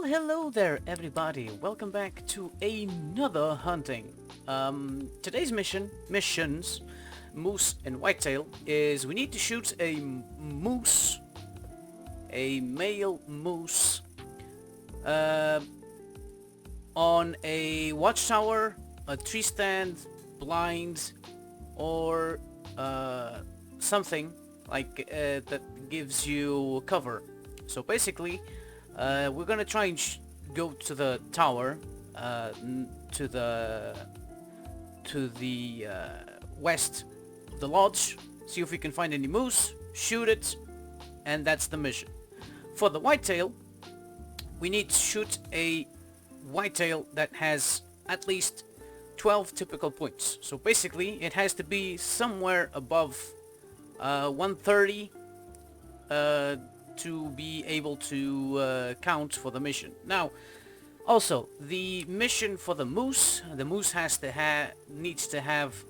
Well, hello there everybody. Welcome back to another hunting. Today's missions, moose and whitetail, is we need to shoot a moose, a male moose, uh, on a watchtower, a tree stand, blind, or something like that gives you cover. So basically, we're gonna try and go to the tower, to the west of the lodge, see if we can find any moose, shoot it, and that's the mission. For the whitetail, we need to shoot a whitetail that has at least 12 typical points. So basically, it has to be somewhere above 130 to be able to count for the mission. Now, also the mission for the moose needs to have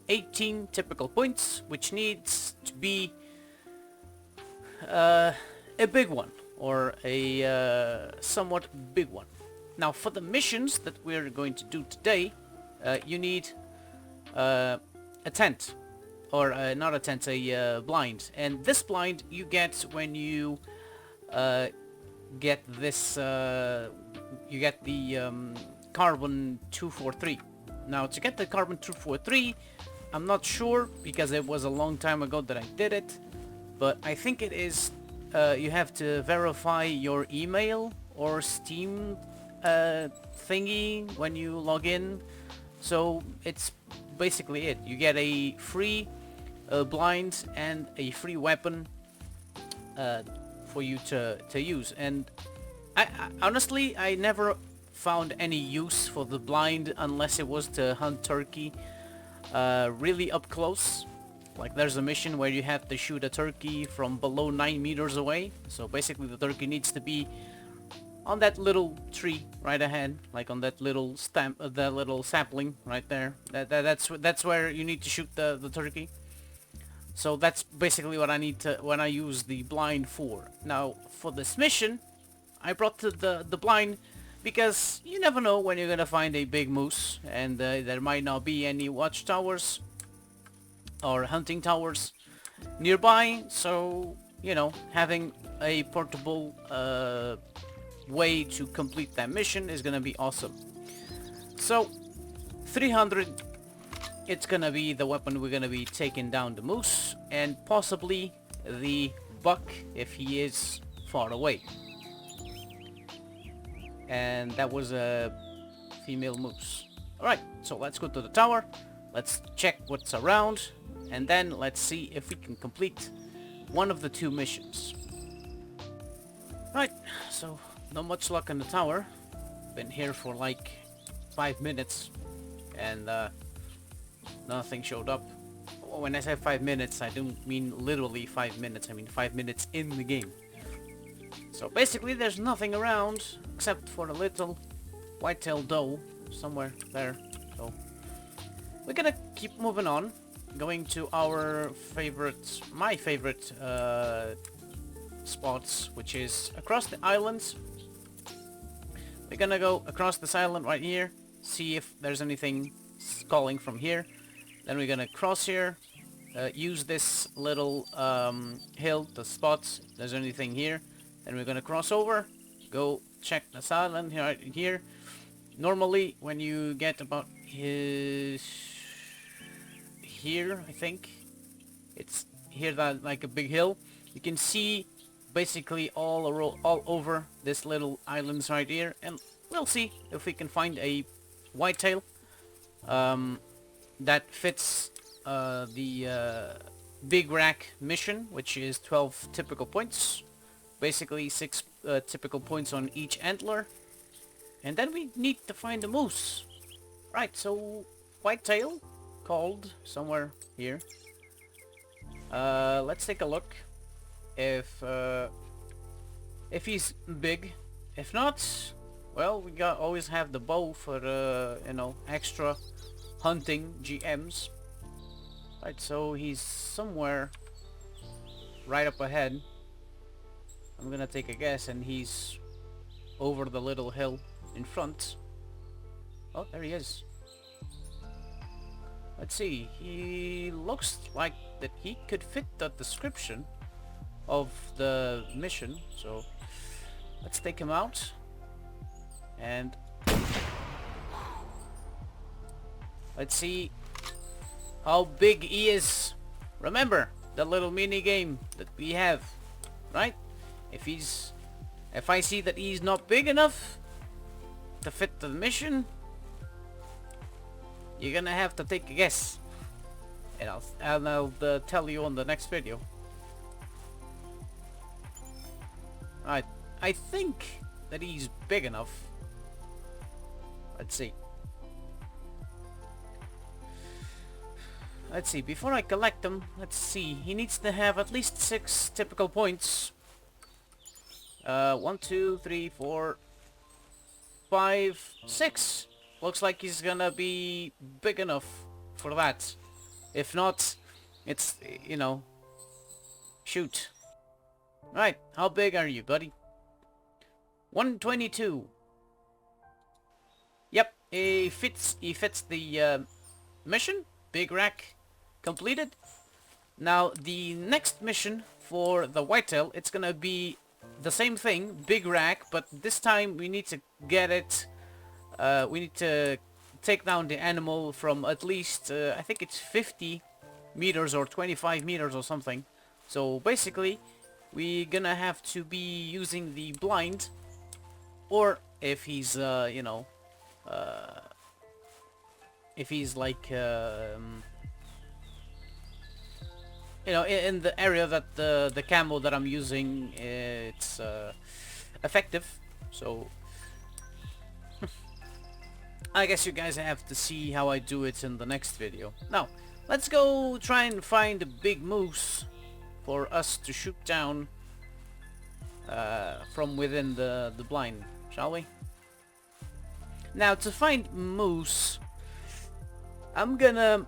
18 typical points, which needs to be a big one or a somewhat big one. Now, for the missions that we're going to do today, you need a tent. Or not a tent, a blind. And this blind you get when you get this, you get the carbon 243. Now, to get the carbon 243, I'm not sure because it was a long time ago that I did it, but I think it is, you have to verify your email or Steam thingy when you log in. So it's basically it. You get a free blind and a free weapon for you to use. And I honestly, I never found any use for the blind unless it was to hunt turkey really up close. Like there's a mission where you have to shoot a turkey from below 9 meters away. So basically the turkey needs to be on that little tree right ahead, like on that little that little sapling right there. That's where you need to shoot the turkey. So that's basically what I need to when I use the blind for. Now for this mission, I brought the blind because you never know when you're gonna find a big moose, and there might not be any watchtowers or hunting towers nearby. So you know, having a portable way to complete that mission is gonna be awesome. So 300, it's gonna be the weapon we're gonna be taking down the moose, and possibly the buck if he is far away. And that was a female moose. Alright, so let's go to the tower, let's check what's around, and then let's see if we can complete one of the two missions. Right, so not much luck in the tower. Been here for like 5 minutes and nothing showed up. When I say 5 minutes, I don't mean literally 5 minutes, I mean 5 minutes in the game. So basically there's nothing around except for a little whitetail doe somewhere there. So we're gonna keep moving on, going to our my favorite spots, which is across the islands. We're gonna go across this island right here, see if there's anything calling from here. Then we're gonna cross here, use this little hill to spot if there's anything here. Then we're gonna cross over, go check this island right here. Normally when you get about here, I think it's here, that like a big hill, you can see basically all over this little islands right here, and we'll see if we can find a whitetail that fits the big rack mission, which is 12 typical points, basically 6 typical points on each antler, and then we need to find a moose. Right, so whitetail called somewhere here. Let's take a look if he's big. If not, well, we always have the bow for you know, extra hunting GMs. Right, so he's somewhere right up ahead. I'm gonna take a guess, and he's over the little hill in front. Oh, there he is. Let's see, he looks like that he could fit the description of the mission, so let's take him out and let's see how big he is. Remember the little mini game that we have, right? If I see that he's not big enough to fit the mission, you're gonna have to take a guess, and I'll tell you on the next video. Right, I think that he's big enough. Let's see. Let's see, before I collect them, let's see. He needs to have at least 6 typical points. 1, 2, 3, 4, 5, 6. Looks like he's gonna be big enough for that. If not, it's, you know, shoot. Right, how big are you, buddy? 122. Yep, he fits the mission. Big rack completed. Now the next mission for the whitetail, it's gonna be the same thing, big rack, but this time we need to get it. We need to take down the animal from at least I think it's 50 meters or 25 meters or something. So basically we're gonna have to be using the blind, or if he's you know, if he's like you know, in the area that the camo that I'm using, it's effective. So I guess you guys have to see how I do it in the next video. Now let's go try and find a big moose for us to shoot down from within the blind, shall we? Now to find moose, I'm gonna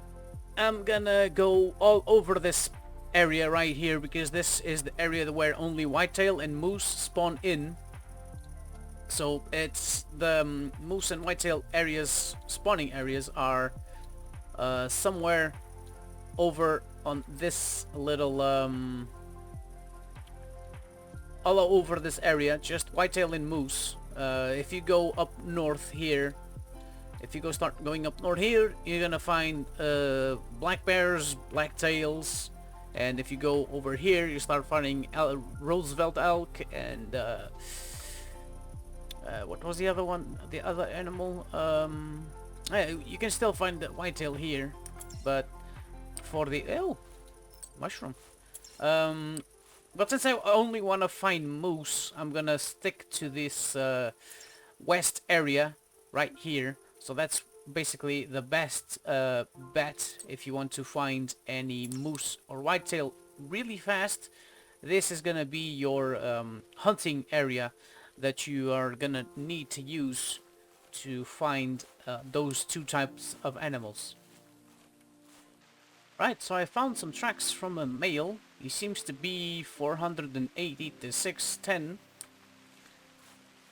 go all over this area right here, because this is the area where only whitetail and moose spawn in. So it's the moose and whitetail areas, spawning areas, are somewhere over on this little all over this area, just whitetail and moose. If you go up north here, if you start going up north here, you're gonna find black bears, blacktails, and if you go over here, you start finding Roosevelt elk and what was the other one? The other animal? You can still find the whitetail here, but for the mushroom. But since I only want to find moose, I'm gonna stick to this west area right here. So that's basically the best bet if you want to find any moose or whitetail really fast. This is gonna be your hunting area that you are gonna need to use to find those two types of animals. Right, so I found some tracks from a male. He seems to be 480 to 610.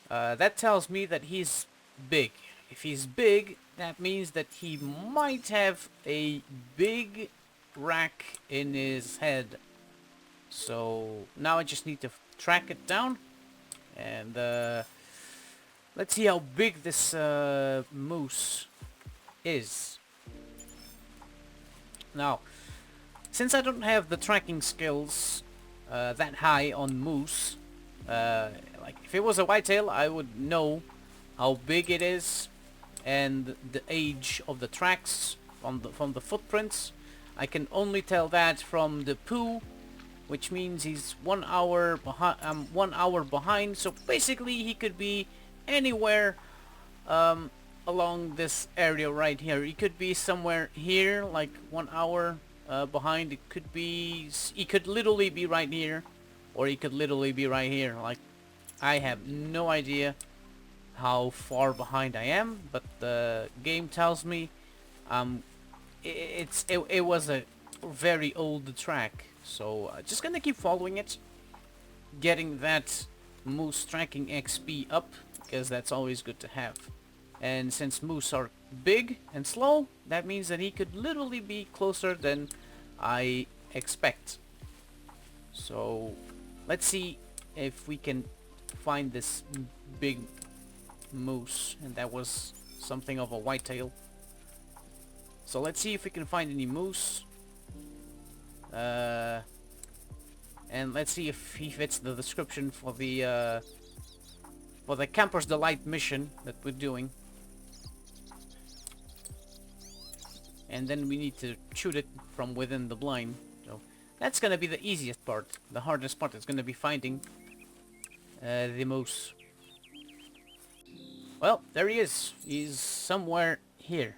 That tells me that he's big. If he's big, that means that he might have a big rack in his head. So now I just need to track it down, and let's see how big this moose is. Now, since I don't have the tracking skills that high on moose, like if it was a whitetail, I would know how big it is and the age of the tracks from the footprints. I can only tell that from the poo, which means he's 1 hour behind. 1 hour behind. So basically, he could be anywhere along this area right here. He could be somewhere here, like 1 hour behind. It could be. He could literally be right here, or he could literally be right here. Like, I have no idea how far behind I am, but the game tells me it was a very old track, so just gonna keep following it, getting that moose tracking XP up, because that's always good to have. And since moose are big and slow, that means that he could literally be closer than I expect. So let's see if we can find this big moose, and that was something of a whitetail. So let's see if we can find any moose. And let's see if he fits the description for the Camper's Delight mission that we're doing. And then we need to shoot it from within the blind. So that's gonna be the easiest part. The hardest part is gonna be finding the moose. Well, there he is. He's somewhere here.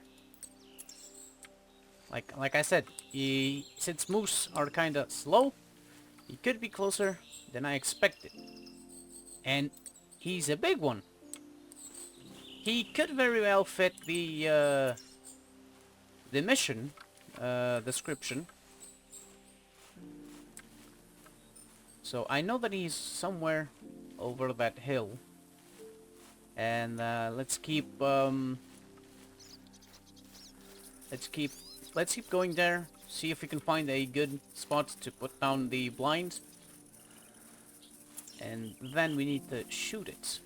Like I said, since moose are kinda slow, he could be closer than I expected. And he's a big one. He could very well fit the mission description. So I know that he's somewhere over that hill. And let's keep going there. See if we can find a good spot to put down the blind. And then we need to shoot it.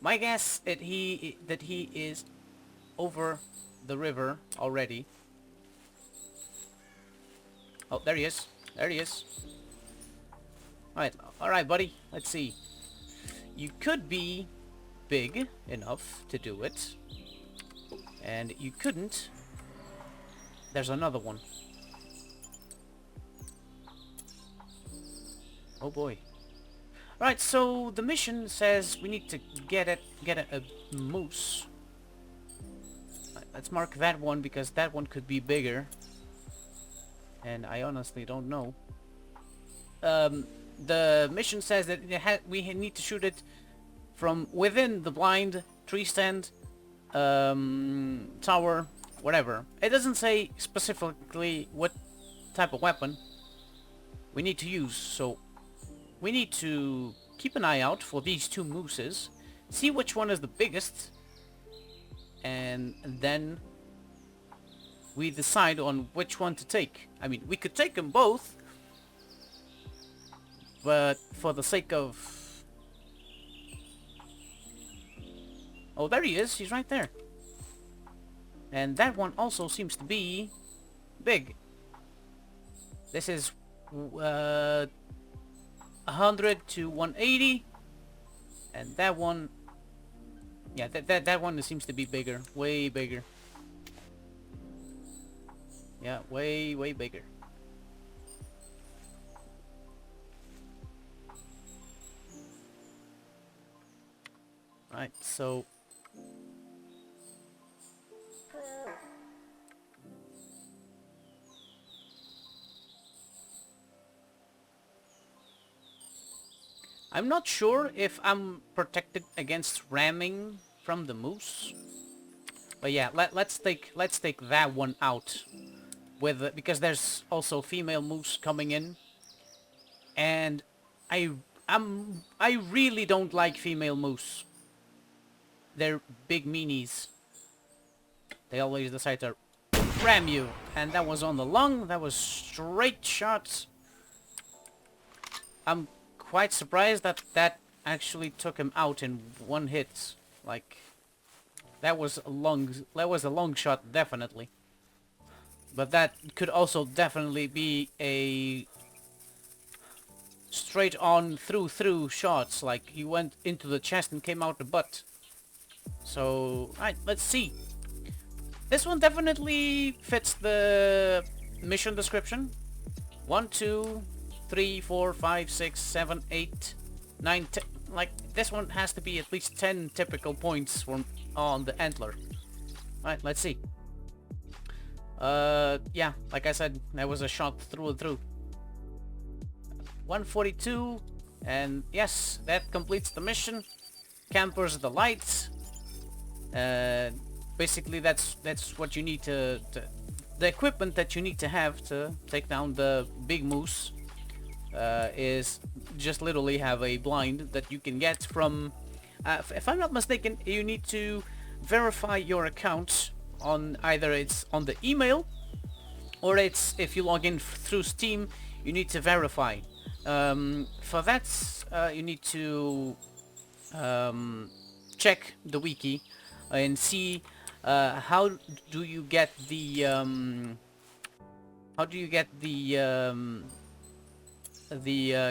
My guess that he is over the river already. Oh, there he is. There he is. Alright, buddy. Let's see. You could be big enough to do it. And you couldn't. There's another one. Oh boy. Right, so the mission says we need to get a moose. Let's mark that one because that one could be bigger. And I honestly don't know. The mission says that we need to shoot it from within the blind, tree stand, tower, whatever. It doesn't say specifically what type of weapon we need to use, so we need to keep an eye out for these two mooses, see which one is the biggest, and then we decide on which one to take. I mean, we could take them both, but for the sake of... Oh, there he is. He's right there. And that one also seems to be big. This is 100 to 180. And that one... Yeah, that one seems to be bigger. Way bigger. Yeah, way bigger. Right, so... I'm not sure if I'm protected against ramming from the moose. But yeah, let's take that one out with because there's also female moose coming in. And I really don't like female moose. They're big meanies. They always decide to ram you. And that was on the lung. That was straight shots. I'm quite surprised that actually took him out in one hit. Like, that was a long shot, definitely. But that could also definitely be a straight on through shots. Like, he went into the chest and came out the butt. So, alright, let's see. This one definitely fits the mission description. 1, 2, 3, 4, 5, 6, 7, 8, 9, 10. Like, this one has to be at least 10 typical points on the antler. Alright, let's see. Yeah, like I said, that was a shot through and through. 142, and yes, that completes the mission. Campers the lights. Basically, that's what you need to the equipment that you need to have to take down the big moose. is just literally have a blind that you can get from, if I'm not mistaken, you need to verify your account on either it's on the email, or it's if you log in through Steam, you need to verify. For that, you need to check the wiki and see how do you get the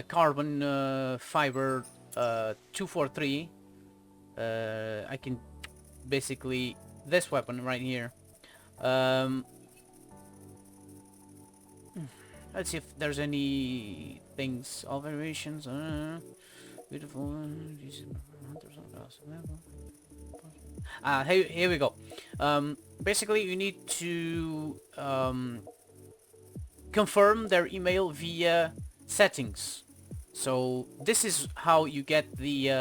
carbon fiber 243. I can basically this weapon right here. Let's see if there's any things. All variations. Beautiful. Here we go. Basically, you need to confirm their email via settings. So this is how you get the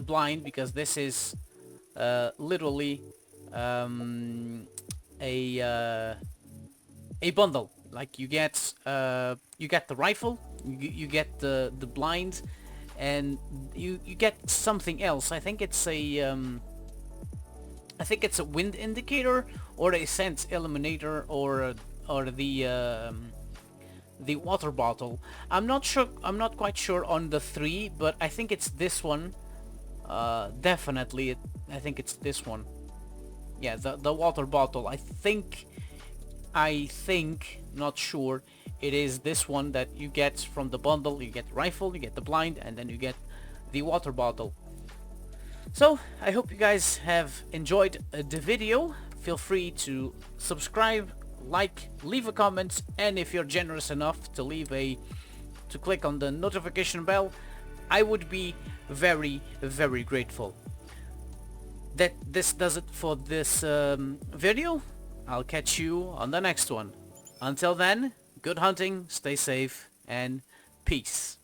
blind, because this is literally a bundle. Like you get the rifle, you get the blind, and you get something else. I think it's a wind indicator or a scent eliminator, or the water bottle. I'm not quite sure on the three, but I think it's this one. Definitely, I think it's this one. Yeah, the water bottle. I think, not sure. It is this one that you get from the bundle. You get the rifle, you get the blind, and then you get the water bottle. So, I hope you guys have enjoyed the video. Feel free to subscribe, like, leave a comment, and if you're generous enough to click on the notification bell, I would be very, very grateful. This does it for this video. I'll catch you on the next one. Until then, good hunting, stay safe, and peace.